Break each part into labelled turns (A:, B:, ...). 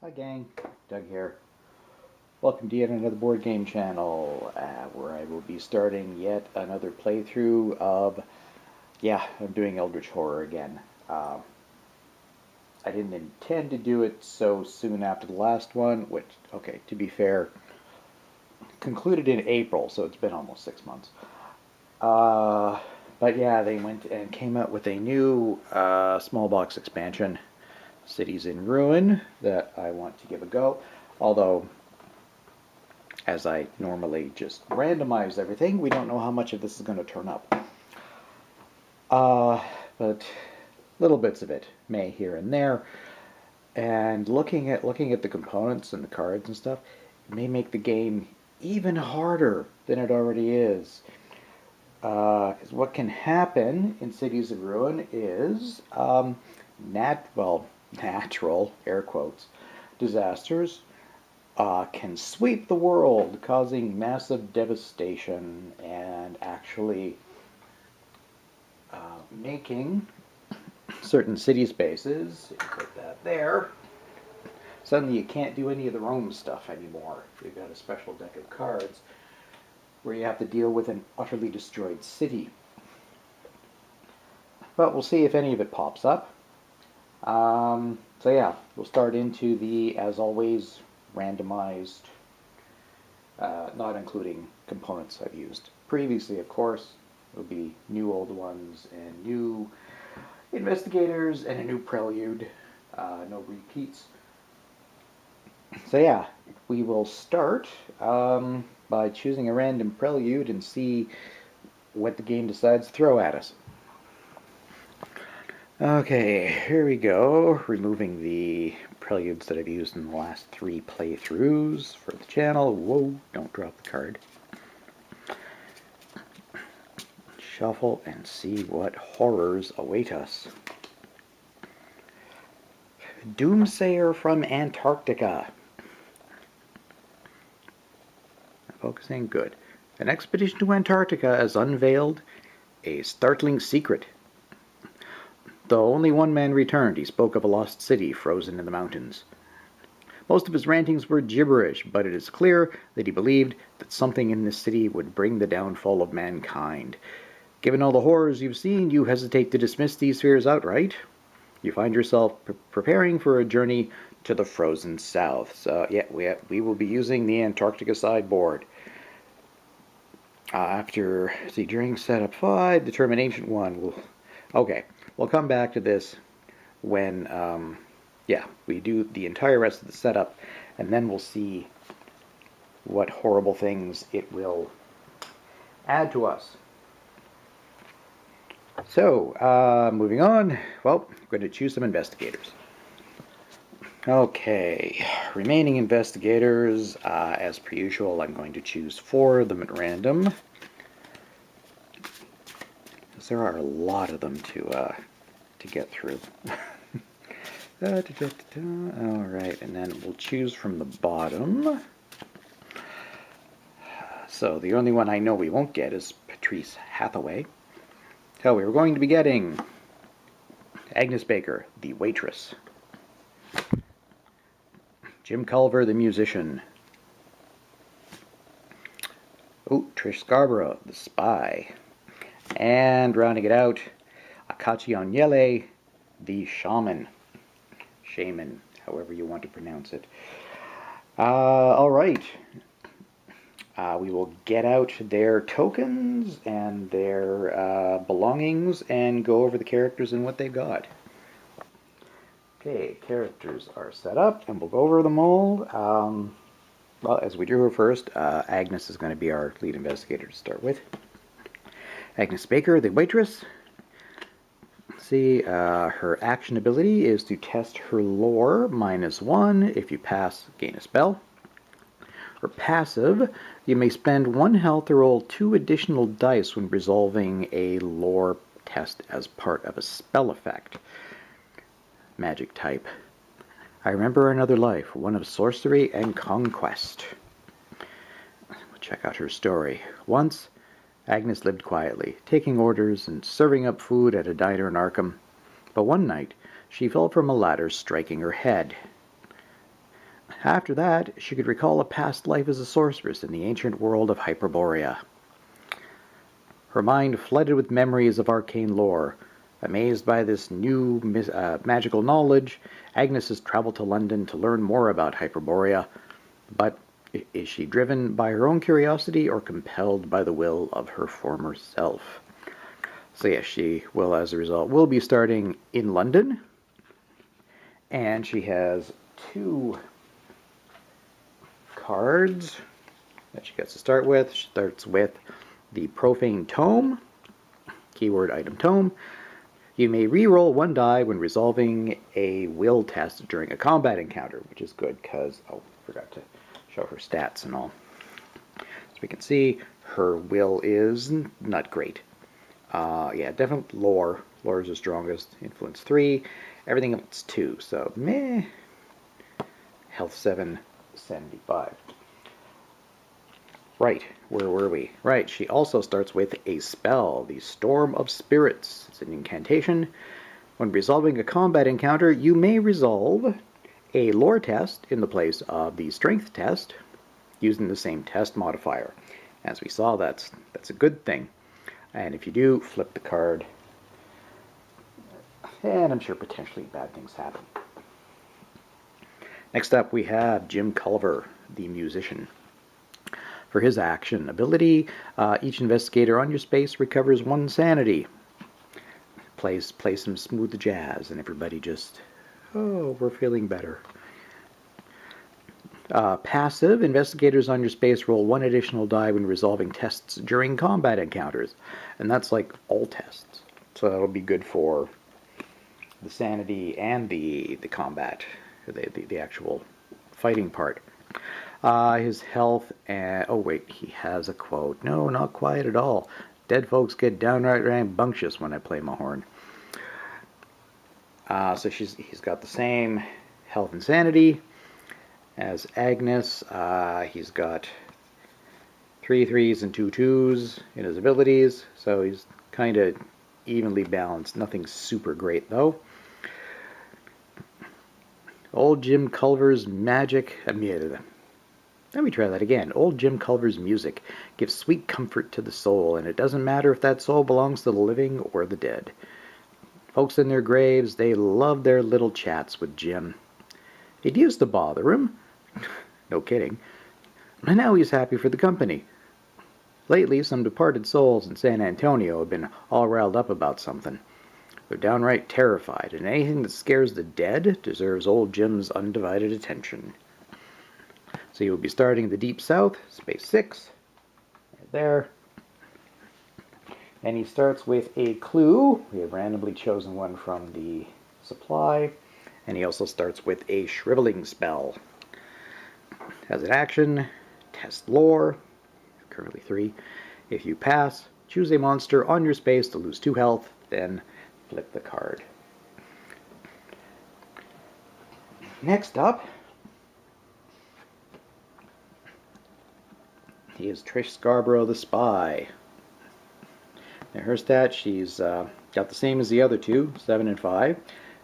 A: Hi gang, Doug here. Welcome to yet another board game channel where I will be starting yet another playthrough of, I'm doing Eldritch Horror again. I didn't intend to do it so soon after the last one, which, okay, to be fair, concluded in April, so it's been almost 6 months. But yeah, they went and came out with a new small box expansion, Cities in Ruin, that I want to give a go. Although, as I normally just randomize everything, we don't know how much of this is going to turn up. But little bits of it may here and there. And looking at the components and the cards and stuff, it may make the game even harder than it already is. Because what can happen in Cities of Ruin is natural, air quotes, disasters can sweep the world, causing massive devastation and actually making certain city spaces, you put that there, suddenly you can't do any of the roam stuff anymore. You've got a special deck of cards where you have to deal with an utterly destroyed city. But we'll see if any of it pops up. So yeah, we'll start into the, as always, randomized, not including components I've used previously, of course. It'll be new old ones and new investigators and a new prelude, no repeats. So yeah, we will start by choosing a random prelude and see what the game decides to throw at us. Okay, here we go, removing the preludes that I've used in the last 3 playthroughs for the channel. Whoa, don't drop the card. Shuffle and see what horrors await us. Doomsayer from Antarctica. Focusing, good. An expedition to Antarctica has unveiled a startling secret. Though only one man returned, he spoke of a lost city frozen in the mountains. Most of his rantings were gibberish, but it is clear that he believed that something in this city would bring the downfall of mankind. Given all the horrors you've seen, you hesitate to dismiss these fears outright. You find yourself preparing for a journey to the frozen south. So, yeah, we will be using the Antarctica sideboard. During setup 5, determine ancient 1. Okay, we'll come back to this when, we do the entire rest of the setup, and then we'll see what horrible things it will add to us. So, moving on, well, I'm going to choose some investigators. Okay, remaining investigators, as per usual, I'm going to choose 4 of them at random. Because there are a lot of them to get through. Alright, and then we'll choose from the bottom. So, the only one I know we won't get is Patrice Hathaway. So we were going to be getting Agnes Baker, the waitress. Jim Culver, the musician. Oh, Trish Scarborough, the spy. And rounding it out, Akachi Onyele, the shaman. Shaman, however you want to pronounce it. Alright. We will get out their tokens and their belongings and go over the characters and what they've got. Okay, characters are set up, and we'll go over them all. Well, as we drew her first, Agnes is going to be our lead investigator to start with. Agnes Baker, the waitress. See, her action ability is to test her lore, -1. If you pass, gain a spell. Her passive, you may spend 1 health to roll 2 additional dice when resolving a lore test as part of a spell effect. Magic type. I remember another life, one of sorcery and conquest. We'll check out her story. Once, Agnes lived quietly, taking orders and serving up food at a diner in Arkham. But one night, she fell from a ladder, striking her head. After that, she could recall a past life as a sorceress in the ancient world of Hyperborea. Her mind flooded with memories of arcane lore. Amazed by this new magical knowledge, Agnes has traveled to London to learn more about Hyperborea. But is she driven by her own curiosity or compelled by the will of her former self? So yes, she will, as a result, will be starting in London. And she has 2 cards that she gets to start with. She starts with the Profane Tome, keyword item tome. You may re-roll 1 die when resolving a will test during a combat encounter, which is good because, oh, forgot to show her stats and all. So we can see her will is not great. Yeah, definitely lore. Lore is the strongest. Influence 3. Everything else 2. So, meh. Health 7, 75. Right, where were we? Right, she also starts with a spell, the Storm of Spirits. It's an incantation. When resolving a combat encounter, you may resolve a lore test in the place of the strength test using the same test modifier. As we saw, that's a good thing. And if you do, flip the card. And I'm sure potentially bad things happen. Next up, we have Jim Culver, the musician. For his action ability, each investigator on your space recovers 1 sanity. Play some smooth jazz, and everybody just, oh, we're feeling better. Passive, investigators on your space roll 1 additional die when resolving tests during combat encounters. And that's like all tests. So that'll be good for the sanity and the combat, the actual fighting part. His health, and oh wait, he has a quote. No, not quiet at all. Dead folks get downright rambunctious when I play my horn. So he's got the same health and sanity as Agnes. He's got 3 3s and 2 2s in his abilities, so he's kind of evenly balanced. Nothing super great though. Old Jim Culver's magic. Let me try that again. Old Jim Culver's music gives sweet comfort to the soul, and it doesn't matter if that soul belongs to the living or the dead. Folks in their graves, they love their little chats with Jim. It used to bother him. No kidding. And now he's happy for the company. Lately, some departed souls in San Antonio have been all riled up about something. They're downright terrified, and anything that scares the dead deserves old Jim's undivided attention. So you'll be starting the Deep South, space 6, right there. And he starts with a clue. We have randomly chosen one from the supply. And he also starts with a shriveling spell. As an action, test lore, currently 3. If you pass, choose a monster on your space to lose 2 health, then flip the card. Next up is Trish Scarborough the Spy. Now her stat, she's got the same as the other 2, 7 and 5.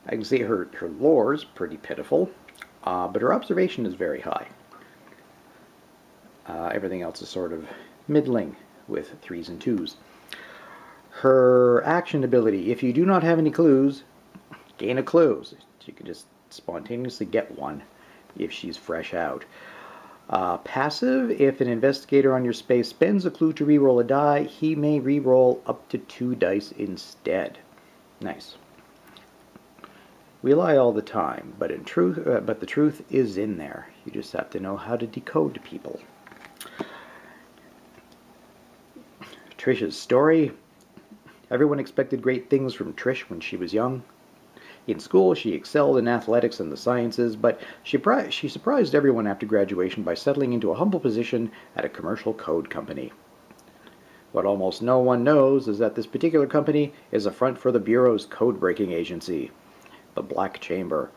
A: I can see her lore's pretty pitiful, but her observation is very high. Everything else is sort of middling with 3s and 2s. Her action ability, if you do not have any clues, gain a clue. So you can just spontaneously get one if she's fresh out. Passive, if an investigator on your space spends a clue to reroll a die, he may reroll up to 2 dice instead. Nice. We lie all the time, but the truth is in there. You just have to know how to decode people. Trish's story. Everyone expected great things from Trish when she was young. In school, she excelled in athletics and the sciences, but she surprised everyone after graduation by settling into a humble position at a commercial code company. What almost no one knows is that this particular company is a front for the Bureau's code-breaking agency, the Black Chamber.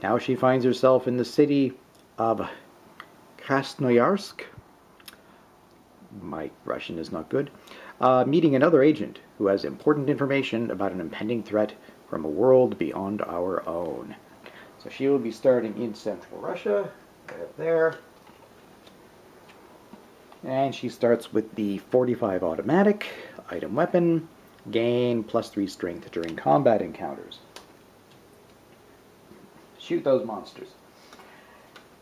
A: Now she finds herself in the city of Krasnoyarsk. My Russian is not good. Meeting another agent who has important information about an impending threat from a world beyond our own. So she will be starting in Central Russia, right up there. And she starts with the 45 automatic, item weapon, gain +3 strength during combat encounters. Shoot those monsters.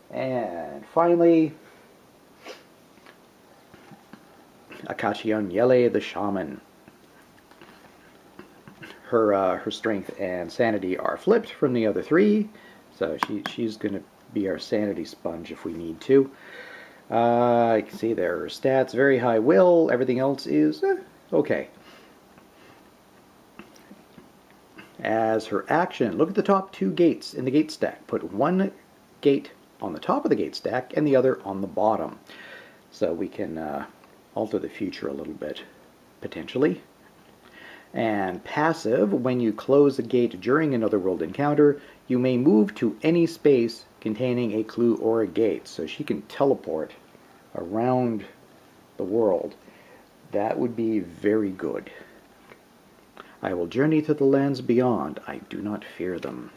A: And finally, Akashion Yele the Shaman. Her strength and sanity are flipped from the other three, so she's going to be our sanity sponge if we need to. You can see there are stats, very high will, everything else is okay. As her action, look at the top 2 gates in the gate stack. Put one gate on the top of the gate stack and the other on the bottom. So we can alter the future a little bit, potentially. And passive, when you close a gate during another world encounter, you may move to any space containing a clue or a gate. So she can teleport around the world. That would be very good. I will journey to the lands beyond. I do not fear them.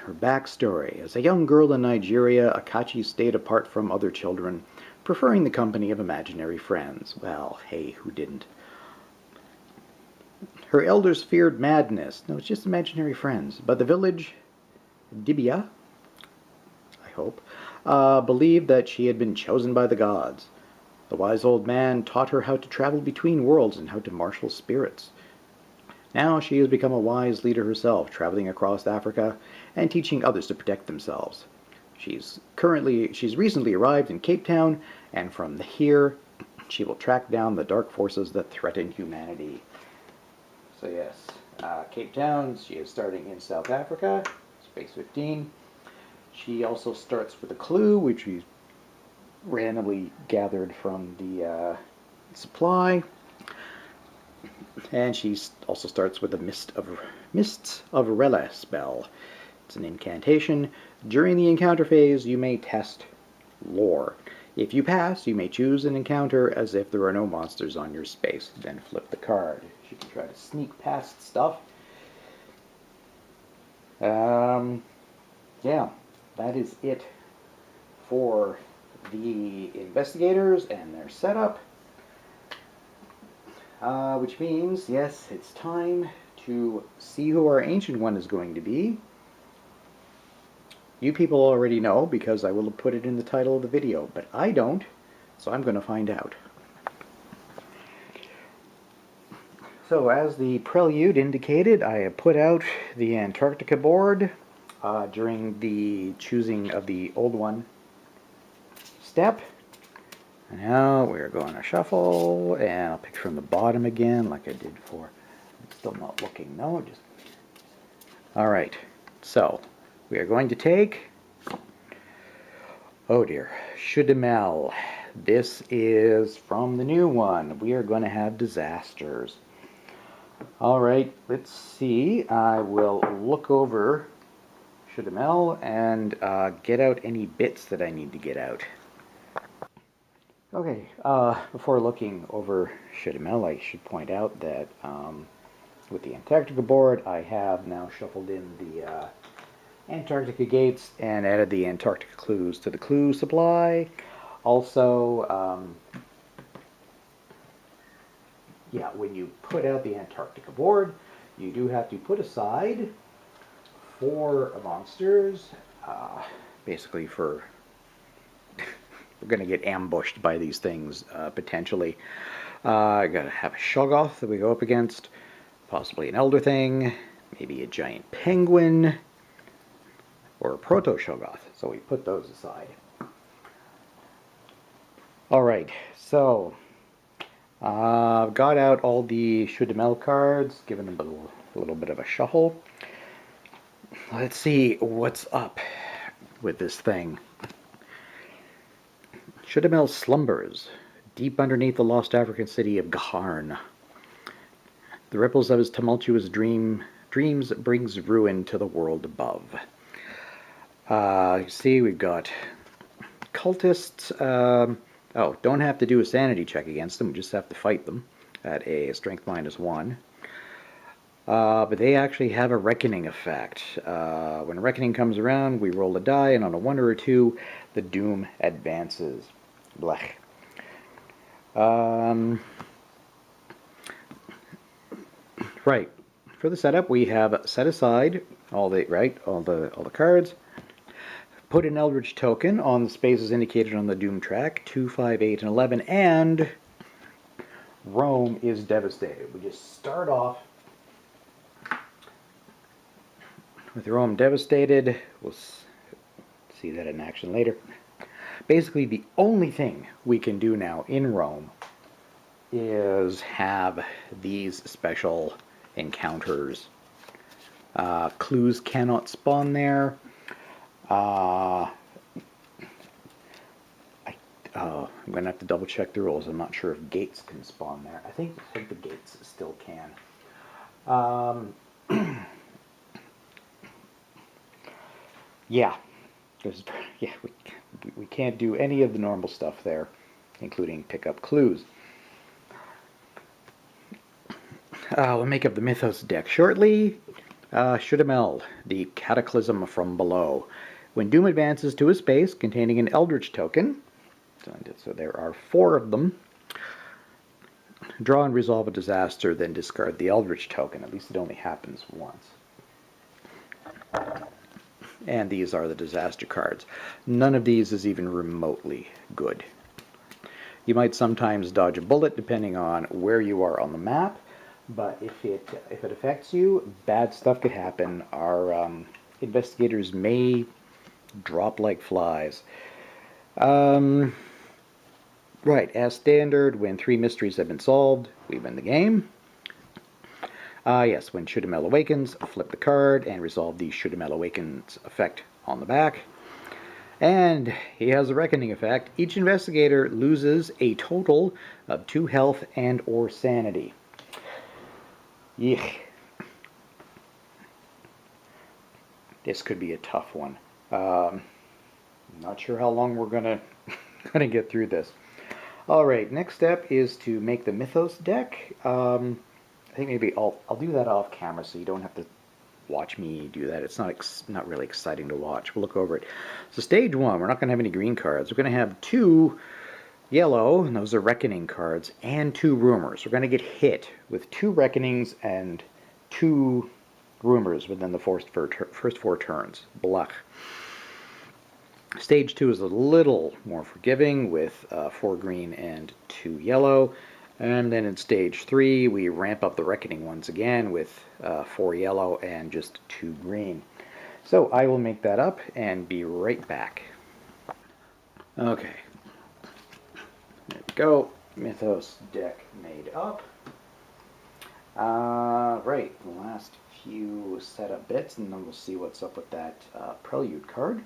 A: Her backstory. As a young girl in Nigeria, Akachi stayed apart from other children, preferring the company of imaginary friends. Well, hey, who didn't? Her elders feared madness. No, it's just imaginary friends. But the village, Dibia, I hope, believed that she had been chosen by the gods. The wise old man taught her how to travel between worlds and how to marshal spirits. Now she has become a wise leader herself, traveling across Africa and teaching others to protect themselves. She's recently arrived in Cape Town, and from here she will track down the dark forces that threaten humanity. So yes, Cape Town, she is starting in South Africa, Space 15. She also starts with a clue, which we randomly gathered from the supply. And she also starts with a Mists of Rela spell. It's an incantation. During the encounter phase, you may test lore. If you pass, you may choose an encounter as if there are no monsters on your space. Then flip the card. She can try to sneak past stuff. Yeah, that is it for the investigators and their setup. Which means, yes, it's time to see who our Ancient One is going to be. You people already know because I will have put it in the title of the video, but I don't, so I'm going to find out. So as the prelude indicated, I have put out the Antarctica board during the choosing of the old one step. Now we're going to shuffle, and I'll pick from the bottom again like I did for... I'm still not looking, no, just... Alright, so we are going to take... Oh dear, Shudde. This is from the new one. We are going to have disasters. Alright, let's see. I will look over Shudde and get out any bits that I need to get out. Okay, before looking over Shudde, I should point out that with the Antarctica board, I have now shuffled in the Antarctica gates and added the Antarctica clues to the clue supply. Also, yeah, when you put out the Antarctica board, you do have to put aside 4 monsters, basically for... We're going to get ambushed by these things, potentially. I got to have a Shoggoth that we go up against, possibly an Elder Thing, maybe a giant penguin, or a Proto-Shoggoth. So we put those aside. Alright, so I've got out all the Shudde cards, given them a little bit of a shuffle. Let's see what's up with this thing. Shudde slumbers deep underneath the lost African city of Gaharn. The ripples of his tumultuous dreams brings ruin to the world above. You see, we've got cultists. Oh, don't have to do a sanity check against them. We just have to fight them at a strength -1. But they actually have a reckoning effect. When reckoning comes around, we roll a die, and on a 1 or a 2, the doom advances. Blech. Right. For the setup, we have set aside all the cards. Put an Eldritch token on the spaces indicated on the Doom track, 2, 5, 8, and 11, and Rome is devastated. We just start off with Rome devastated. We'll see that in action later. Basically, the only thing we can do now in Rome is have these special encounters. Clues cannot spawn there. I'm going to have to double check the rules. I'm not sure if gates can spawn there. I think the gates still can. Yeah, we can't do any of the normal stuff there, including pick up clues. We'll make up the Mythos deck shortly. Shudde, the Cataclysm from Below. When Doom advances to a space containing an Eldritch token, so there are 4 of them, draw and resolve a disaster, then discard the Eldritch token. At least it only happens once. And these are the disaster cards. None of these is even remotely good. You might sometimes dodge a bullet depending on where you are on the map, but if it affects you, bad stuff could happen. Our investigators may drop like flies. Right, as standard, when 3 mysteries have been solved, we win the game. Yes, when Shudde awakens, flip the card and resolve the Shudde awakens effect on the back. And he has a reckoning effect. Each investigator loses a total of 2 health and or sanity. Yeesh. This could be a tough one. Not sure how long we're gonna get through this. All right, next step is to make the Mythos deck. I think maybe I'll do that off camera, so you don't have to watch me do that. It's not really exciting to watch. We'll look over it. So stage 1, we're not going to have any green cards. We're going to have 2 yellow, and those are reckoning cards, and 2 rumors. We're going to get hit with 2 reckonings and 2 rumors within the first 4 turns. Blah. Stage 2 is a little more forgiving with 4 green and 2 yellow. And then in stage 3, we ramp up the reckoning once again with 4 yellow and just 2 green. So I will make that up and be right back. Okay. There we go. Mythos deck made up. Right, the last few setup bits, and then we'll see what's up with that Prelude card.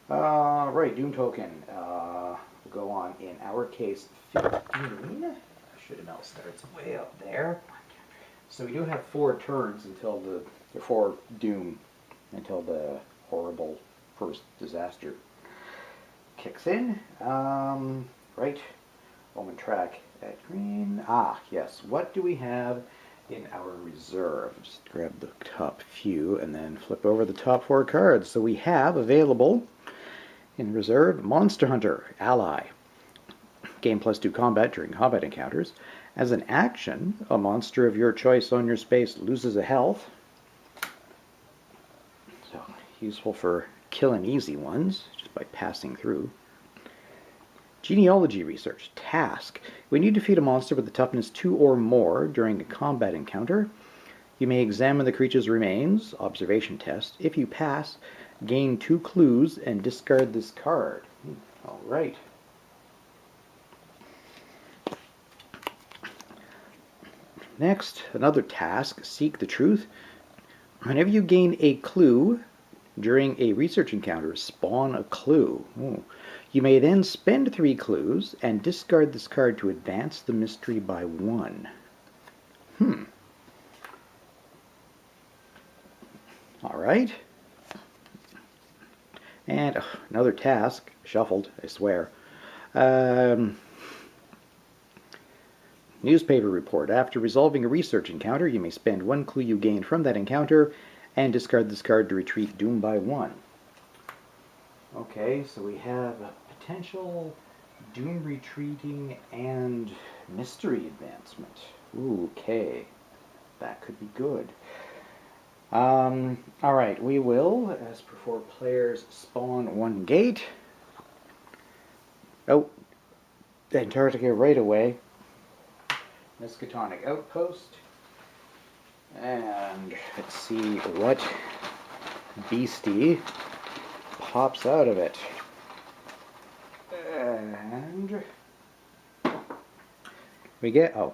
A: Right, Doom token will go on, in our case, 15. Shudde starts way up there. So we do have 4 turns until the 4 Doom, until the horrible first disaster kicks in. Right, Omen track at green. Ah, yes, what do we have in our reserve? Just grab the top few and then flip over the top 4 cards. So we have available in reserve, Monster Hunter, ally. Gain +2 combat during combat encounters. As an action, a monster of your choice on your space loses a health. So, useful for killing easy ones, just by passing through. Genealogy research, task. When you defeat a monster with a toughness 2 or more during a combat encounter, you may examine the creature's remains, observation test. If you pass, gain 2 clues and discard this card. All right. Next, another task, seek the truth. Whenever you gain a clue during a research encounter, spawn a clue. Ooh. You may then spend 3 clues and discard this card to advance the mystery by 1. All right. And another task, shuffled, I swear. Newspaper report. After resolving a research encounter, you may spend one clue you gained from that encounter and discard this card to retreat Doom by 1. Okay, so we have a potential Doom retreating and mystery advancement. Ooh, okay. That could be good. Alright, we will, as before, players spawn one gate. Oh, Antarctica right away. Miskatonic outpost. And let's see what beastie pops out of it. And we get, oh,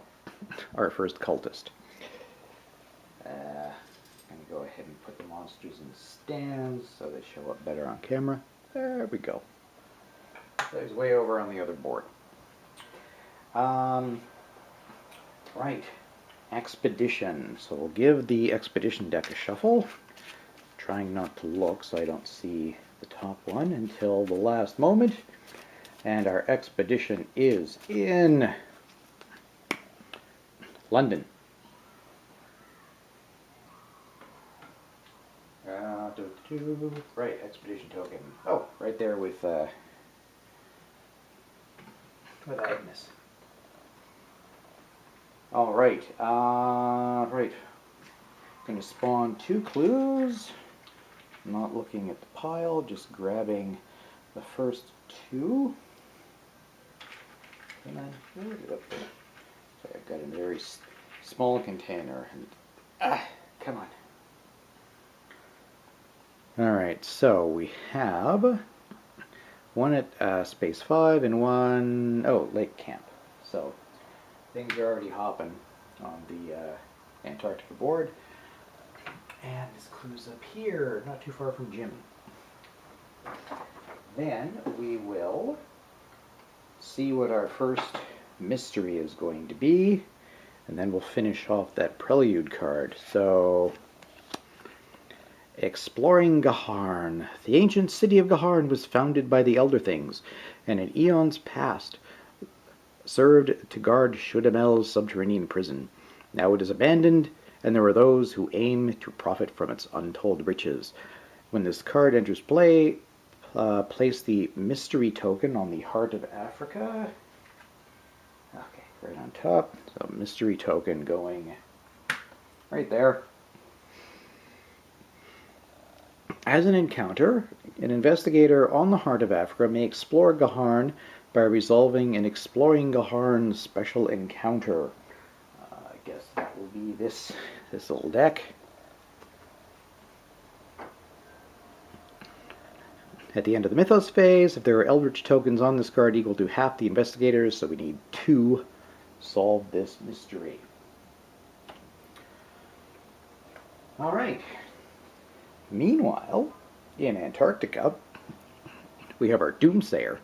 A: our first cultist. I'm going to go ahead and put the monsters in stands so they show up better on camera. There we go. There's way over on the other board. Right. Expedition. So we'll give the expedition deck a shuffle. Trying not to look so I don't see the top one until the last moment. And our expedition is in London. Right, expedition token. Oh, right there with Agnes. All right, right. Going to spawn 2 clues. Not looking at the pile, just grabbing the first 2. Come on, where did it go? So I've got a very small container. And, come on. Alright, so we have one at Space 5 and one, oh, Lake Camp. So things are already hopping on the Antarctica board. And this clue's up here, not too far from Jimmy. Then we will see what our first mystery is going to be, and then we'll finish off that Prelude card. So, exploring Gaharn. The ancient city of Gaharn was founded by the Elder Things, and in eons past served to guard Shudde's subterranean prison. Now it is abandoned, and there are those who aim to profit from its untold riches. When this card enters play, place the mystery token on the Heart of Africa. Okay, right on top. So mystery token going right there. As an encounter, an investigator on the Heart of Africa may explore Gaharn by resolving an Exploring Gaharn special encounter. I guess that will be this little deck. At the end of the Mythos phase, if there are Eldritch tokens on this card equal to half the investigators, so we need 2 to solve this mystery. Alright. Meanwhile, in Antarctica, we have our Doomsayer.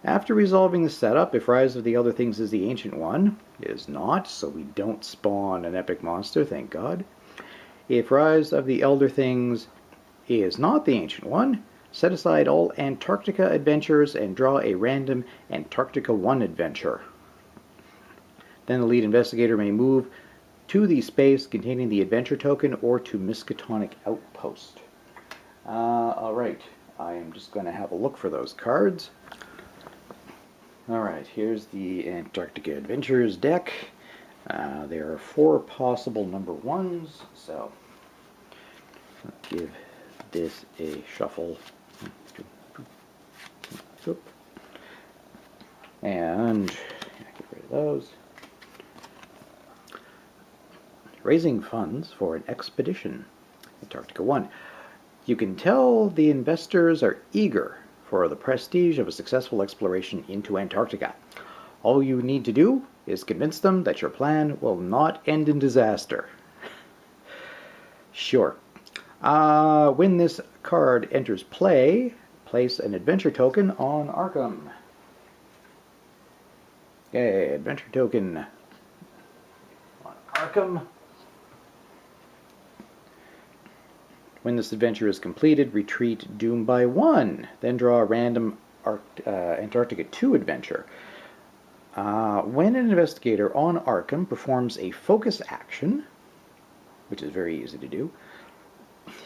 A: After resolving the setup, if Rise of the Elder Things is the Ancient One, it is not, so we don't spawn an epic monster, thank God. If Rise of the Elder Things is not the Ancient One, set aside all Antarctica adventures and draw a random Antarctica 1 adventure. Then the lead investigator may move to the space containing the adventure token or to Miskatonic Outpost. Alright, I am just going to have a look for those cards. Alright, here's the Antarctica Adventures deck. There are 4 possible number 1s, so let's give this a shuffle. And get rid of those. Raising funds for an expedition. Antarctica 1. You can tell the investors are eager for the prestige of a successful exploration into Antarctica. All you need to do is convince them that your plan will not end in disaster. Sure. When this card enters play, place an adventure token on Arkham. Okay, adventure token on Arkham. When this adventure is completed, retreat Doom by 1. Then draw a random Antarctica 2 adventure. When an investigator on Arkham performs a focus action, which is very easy to do,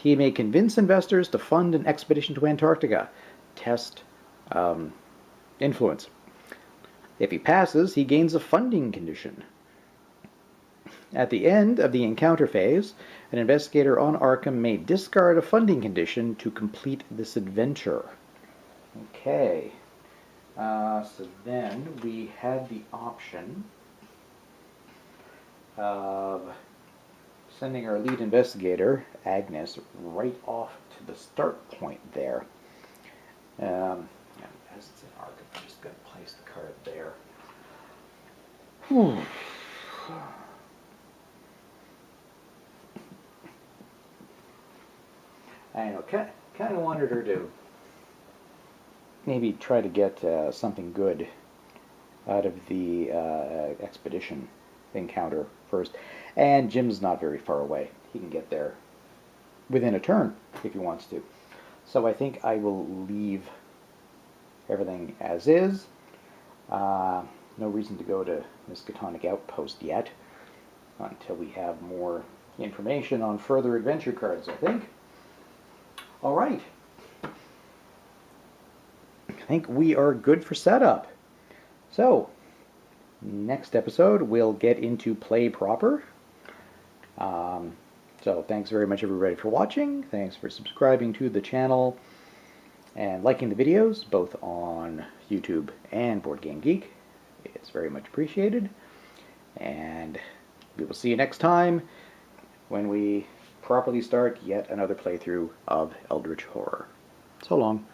A: he may convince investors to fund an expedition to Antarctica. Test influence. If he passes, he gains a funding condition. At the end of the encounter phase, an investigator on Arkham may discard a funding condition to complete this adventure. Okay. So then we had the option of sending our lead investigator, Agnes, right off to the start point there. As it's in Arkham, I'm just going to place the card there. Whew. I know, kind of wanted her to maybe try to get something good out of the expedition encounter first. And Jim's not very far away. He can get there within a turn if he wants to. So I think I will leave everything as is. No reason to go to Miskatonic Outpost yet until we have more information on further adventure cards, I think. All right. I think we are good for setup. So, next episode we'll get into play proper. So thanks very much everybody for watching. Thanks for subscribing to the channel and liking the videos both on YouTube and Board Game Geek. It's very much appreciated. And we will see you next time when we properly start yet another playthrough of Eldritch Horror. So long.